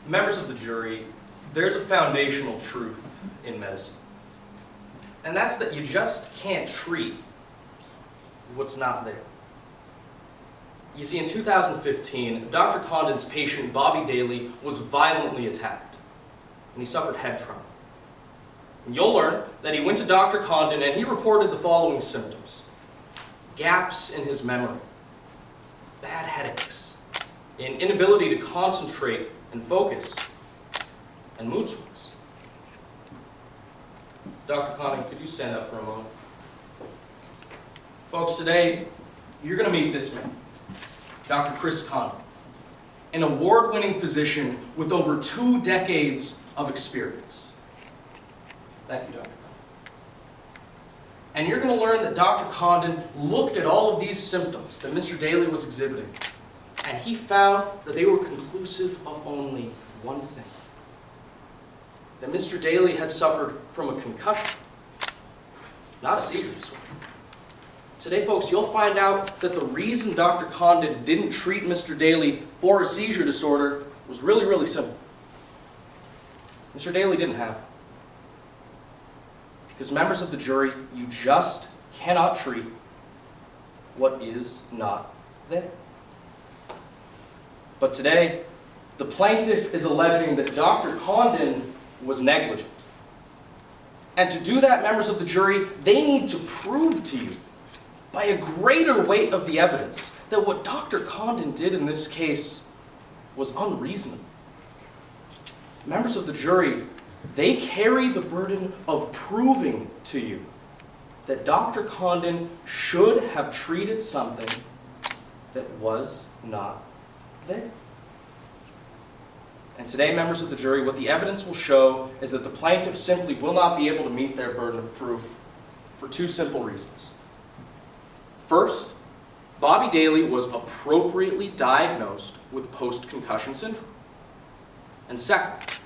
Members of the jury, there's a foundational truth in medicine. And that's that you just can't treat what's not there. You see, in 2015, Dr. Condon's patient, Bobby Daly, was violently attacked, and he suffered head trauma. And you'll learn that he went to Dr. Condon and he reported the following symptoms: gaps in his memory, bad headaches, an inability to concentrate and focus, and mood swings. Dr. Condon, could you stand up for a moment? Folks, today, you're going to meet this man, Dr. Chris Condon, an award-winning physician with over 2 decades of experience. Thank you, Dr. Condon. And you're going to learn that Dr. Condon looked at all of these symptoms that Mr. Daly was exhibiting, and he found that they were conclusive of only one thing: that Mr. Daly had suffered from a concussion, not a seizure disorder. Today, folks, you'll find out that the reason Dr. Condon didn't treat Mr. Daly for a seizure disorder was really, really simple. Mr. Daly didn't have it. Because, members of the jury, you just cannot treat what is not there. But today, the plaintiff is alleging that Dr. Condon was negligent. And to do that, members of the jury, they need to prove to you, by a greater weight of the evidence, that what Dr. Condon did in this case was unreasonable. Members of the jury, they carry the burden of proving to you that Dr. Condon should have treated something that was not there. And today, members of the jury, what the evidence will show is that the plaintiff simply will not be able to meet their burden of proof for 2 simple reasons. First, Bobby Daly was appropriately diagnosed with post-concussion syndrome. And second,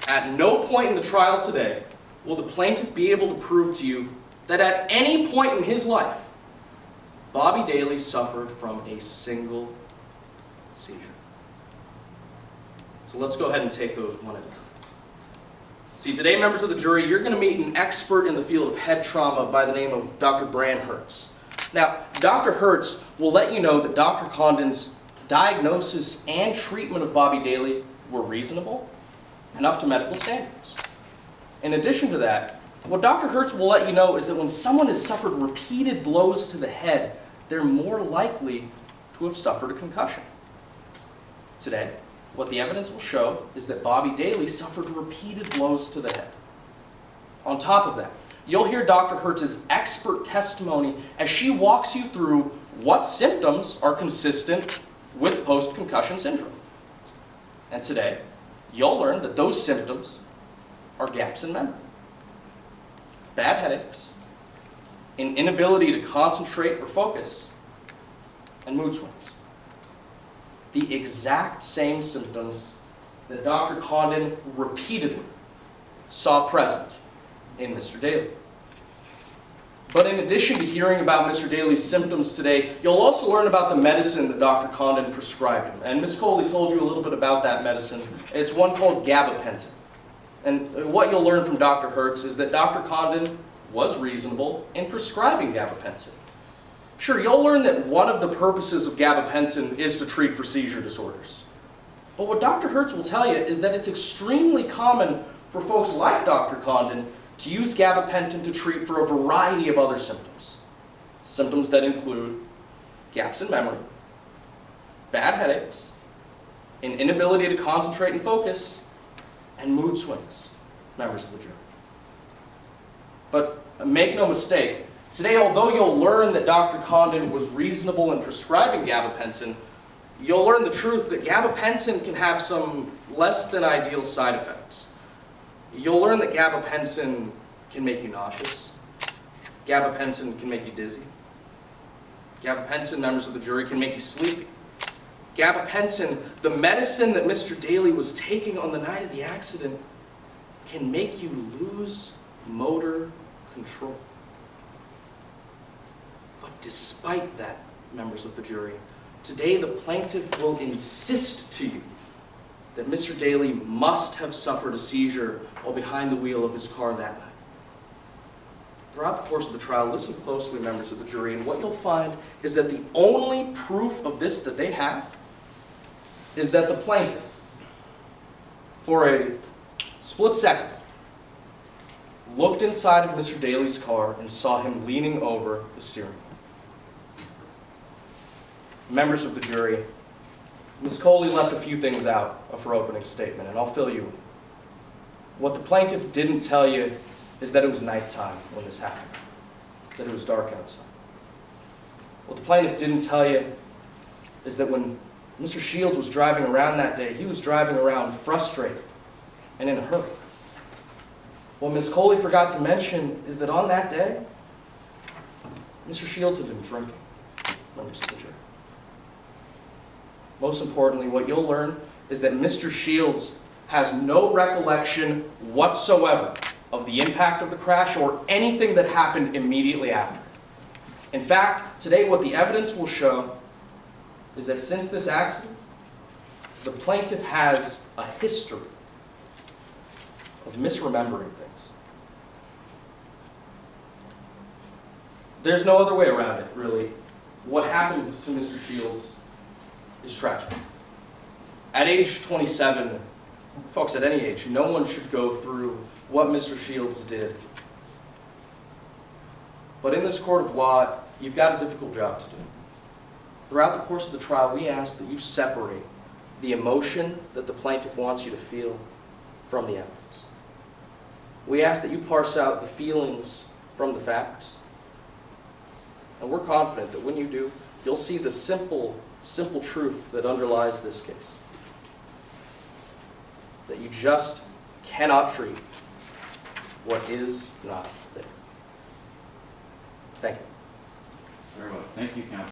at no point in the trial today will the plaintiff be able to prove to you that at any point in his life, Bobby Daly suffered from a single seizure. So let's go ahead and take those one at a time. See, today, members of the jury, you're going to meet an expert in the field of head trauma by the name of Dr. Bran Hertz. Now, Dr. Hertz will let you know that Dr. Condon's diagnosis and treatment of Bobby Daly were reasonable and up to medical standards. In addition to that, what Dr. Hertz will let you know is that when someone has suffered repeated blows to the head, they're more likely to have suffered a concussion. Today, what the evidence will show is that Bobby Daly suffered repeated blows to the head. On top of that, you'll hear Dr. Hertz's expert testimony as she walks you through what symptoms are consistent with post-concussion syndrome. And today, you'll learn that those symptoms are gaps in memory, bad headaches, an inability to concentrate or focus, and mood swings. The exact same symptoms that Dr. Condon repeatedly saw present in Mr. Daly. But in addition to hearing about Mr. Daly's symptoms today, you'll also learn about the medicine that Dr. Condon prescribed him. And Ms. Coley told you a little bit about that medicine. It's one called gabapentin. And what you'll learn from Dr. Hertz is that Dr. Condon was reasonable in prescribing gabapentin. Sure, you'll learn that one of the purposes of gabapentin is to treat for seizure disorders. But what Dr. Hertz will tell you is that it's extremely common for folks like Dr. Condon to use gabapentin to treat for a variety of other symptoms. Symptoms that include gaps in memory, bad headaches, an inability to concentrate and focus, and mood swings, members of the jury. But make no mistake, today, although you'll learn that Dr. Condon was reasonable in prescribing gabapentin, you'll learn the truth that gabapentin can have some less than ideal side effects. You'll learn that gabapentin can make you nauseous. Gabapentin can make you dizzy. Gabapentin, members of the jury, can make you sleepy. Gabapentin, the medicine that Mr. Daly was taking on the night of the accident, can make you lose motor control. But despite that, members of the jury, today the plaintiff will insist to you that Mr. Daly must have suffered a seizure while behind the wheel of his car that night. Throughout the course of the trial, listen closely, members of the jury, and what you'll find is that the only proof of this that they have is that the plaintiff, for a split second, looked inside of Mr. Daly's car and saw him leaning over the steering wheel. Members of the jury, Ms. Coley left a few things out of her opening statement, and I'll fill you in. What the plaintiff didn't tell you is that it was nighttime when this happened, that it was dark outside. What the plaintiff didn't tell you is that when Mr. Shields was driving around that day, he was driving around frustrated and in a hurry. What Ms. Coley forgot to mention is that on that day, Mr. Shields had been drinking, members of the jury. Most importantly, what you'll learn is that Mr. Shields has no recollection whatsoever of the impact of the crash or anything that happened immediately after. In fact, today what the evidence will show is that since this accident, the plaintiff has a history of misremembering things. There's no other way around it, really. What happened to Mr. Shields is tragic. At age 27, folks, at any age, no one should go through what Mr. Shields did. But in this court of law, you've got a difficult job to do. Throughout the course of the trial, we ask that you separate the emotion that the plaintiff wants you to feel from the evidence. We ask that you parse out the feelings from the facts. And we're confident that when you do, you'll see the simple truth that underlies this case. That you just cannot treat what is not there. Thank you. Very well. Thank you, counsel.